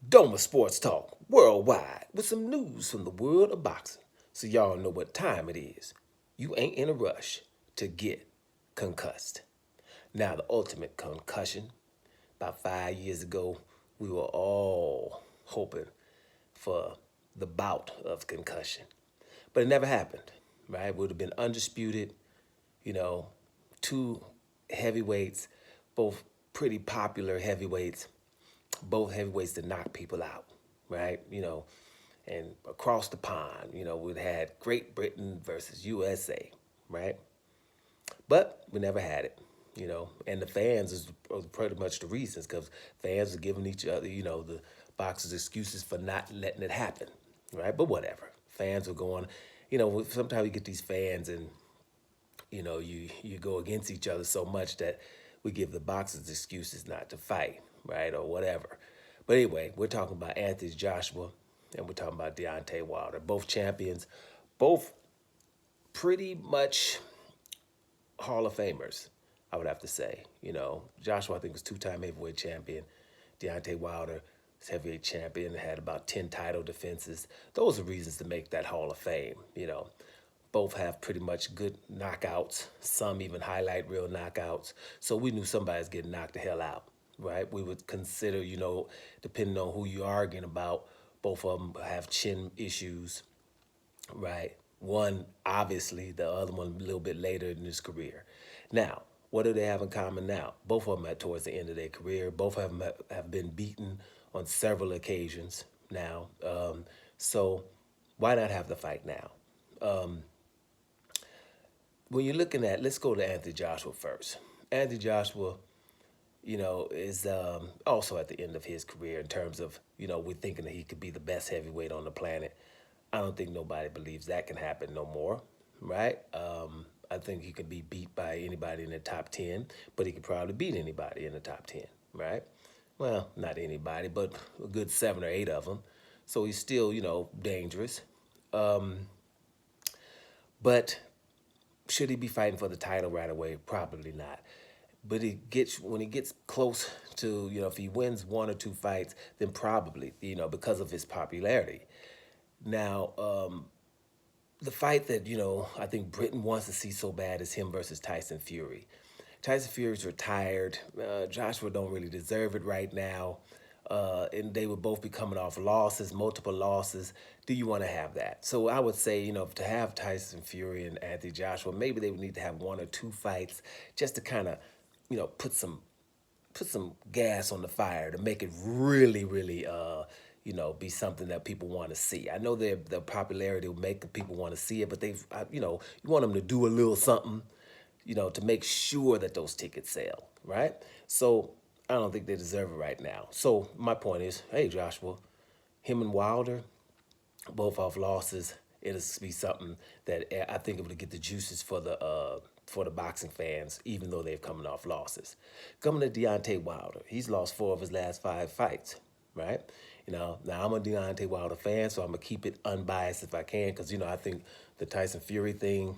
Doma Sports Talk worldwide with some news from the world of boxing so y'all know what time it is. You ain't in a rush to get concussed. Now, the ultimate concussion. About 5 years ago, we were all hoping for the bout of concussion, but it never happened, right? It would have been undisputed, you know, two heavyweights, both pretty popular heavyweights, both heavyweights that knock people out, right? And across the pond, we'd had Great Britain versus USA, right? But we never had it, and the fans are pretty much the reasons because fans are giving each other, the boxers excuses for not letting it happen, right? But whatever. Fans are going, sometimes you get these fans and you go against each other so much that we give the boxers excuses not to fight, right, or whatever. But anyway, we're talking about Anthony Joshua and we're talking about Deontay Wilder, both champions, both pretty much Hall of Famers, I would have to say. Joshua I think was two-time heavyweight champion. Deontay Wilder was heavyweight champion, had about 10 title defenses. Those are reasons to make that Hall of Fame. Both have pretty much good knockouts. Some even highlight real knockouts. So we knew somebody's getting knocked the hell out, right? We would consider, depending on who you're arguing about, both of them have chin issues, right? One, obviously, the other one a little bit later in his career. Now, what do they have in common now? Both of them are towards the end of their career. Both of them have been beaten on several occasions now. So why not have the fight now? When you're looking at, let's go to Anthony Joshua first. Anthony Joshua, is also at the end of his career in terms of, we're thinking that he could be the best heavyweight on the planet. I don't think nobody believes that can happen no more, right? I think he could be beat by anybody in the top 10, but he could probably beat anybody in the top 10, right? Well, not anybody, but a good 7 or 8 of them. So he's still, dangerous. But should he be fighting for the title right away? Probably not. But when he gets close to, if he wins 1 or 2 fights, then probably, because of his popularity. Now, the fight that, I think Britain wants to see so bad is him versus Tyson Fury. Tyson Fury's retired. Joshua don't really deserve it right now. And they would both be coming off losses, multiple losses. Do you want to have that? So I would say, to have Tyson Fury and Anthony Joshua, maybe they would need to have 1 or 2 fights just to kind of, put some gas on the fire to make it really, really, be something that people want to see. I know their popularity will make people want to see it, but you want them to do a little something, to make sure that those tickets sell, right? So I don't think they deserve it right now. So my point is, hey, Joshua, him and Wilder, both off losses, it'll be something that I think it would get the juices for the boxing fans, even though they're coming off losses. Coming to Deontay Wilder, he's lost 4 of his last 5 fights, right? Now I'm a Deontay Wilder fan, so I'm gonna keep it unbiased if I can, because I think the Tyson Fury thing,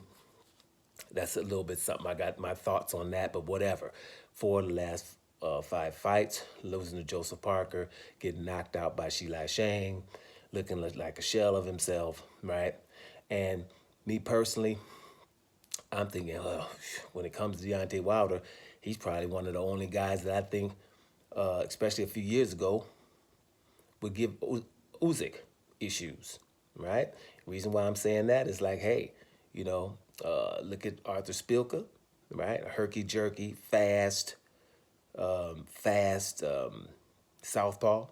that's a little bit something. I got my thoughts on that, but whatever. 4 of the last 5 fights, losing to Joseph Parker, getting knocked out by Shilai Shang, looking like a shell of himself, right? And me personally, I'm thinking, when it comes to Deontay Wilder, he's probably one of the only guys that I think, especially a few years ago, would give Usyk issues, right? Reason why I'm saying that is like, hey, look at Arthur Spilka, right? A herky-jerky, fast southpaw,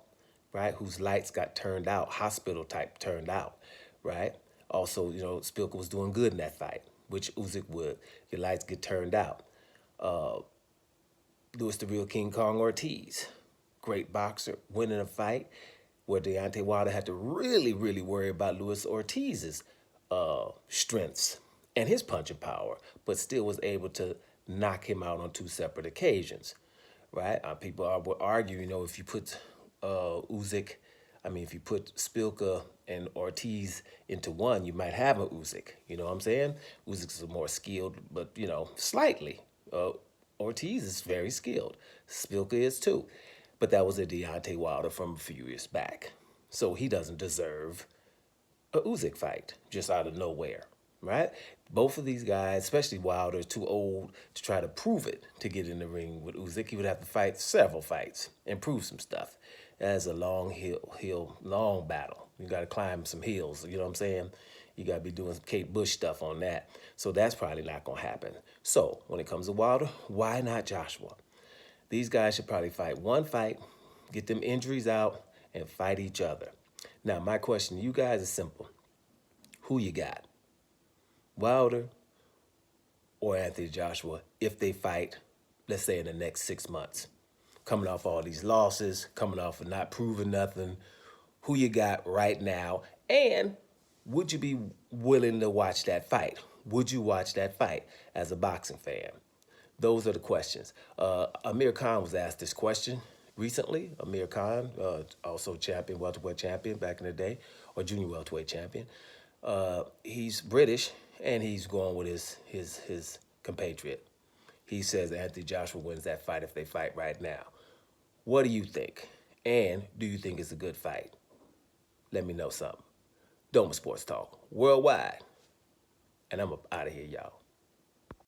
right? Whose lights got turned out, hospital type turned out, right? Also, Spilka was doing good in that fight, which Usyk would. Your lights get turned out. Louis the Real King Kong Ortiz, great boxer, winning a fight where Deontay Wilder had to really, really worry about Luis Ortiz's strengths and his punching power, but still was able to knock him out on 2 separate occasions, right? People would argue, if you put Usyk, if you put Spilka and Ortiz into one, you might have a Usyk. You know what I'm saying? Usyk's more skilled, but slightly. Ortiz is very skilled. Spilka is too. But that was a Deontay Wilder from a few years back. So he doesn't deserve a Usyk fight just out of nowhere, right? Both of these guys, especially Wilder, is too old to try to prove it to get in the ring with Usyk. He would have to fight several fights and prove some stuff. That's a long long battle. You got to climb some hills. You know what I'm saying? You got to be doing some Kate Bush stuff on that. So that's probably not going to happen. So when it comes to Wilder, why not Joshua? These guys should probably fight one fight, get them injuries out, and fight each other. Now, my question to you guys is simple. Who you got? Wilder or Anthony Joshua if they fight, let's say, in the next 6 months? Coming off all these losses, coming off of not proving nothing. Who you got right now? And would you be willing to watch that fight? Would you watch that fight as a boxing fan? Those are the questions. Amir Khan was asked this question recently. Amir Khan, also champion, welterweight champion back in the day, or junior welterweight champion. He's British, and he's going with his compatriot. He says Anthony Joshua wins that fight if they fight right now. What do you think? And do you think it's a good fight? Let me know something. Doma Sports Talk, worldwide. And I'm out of here, y'all.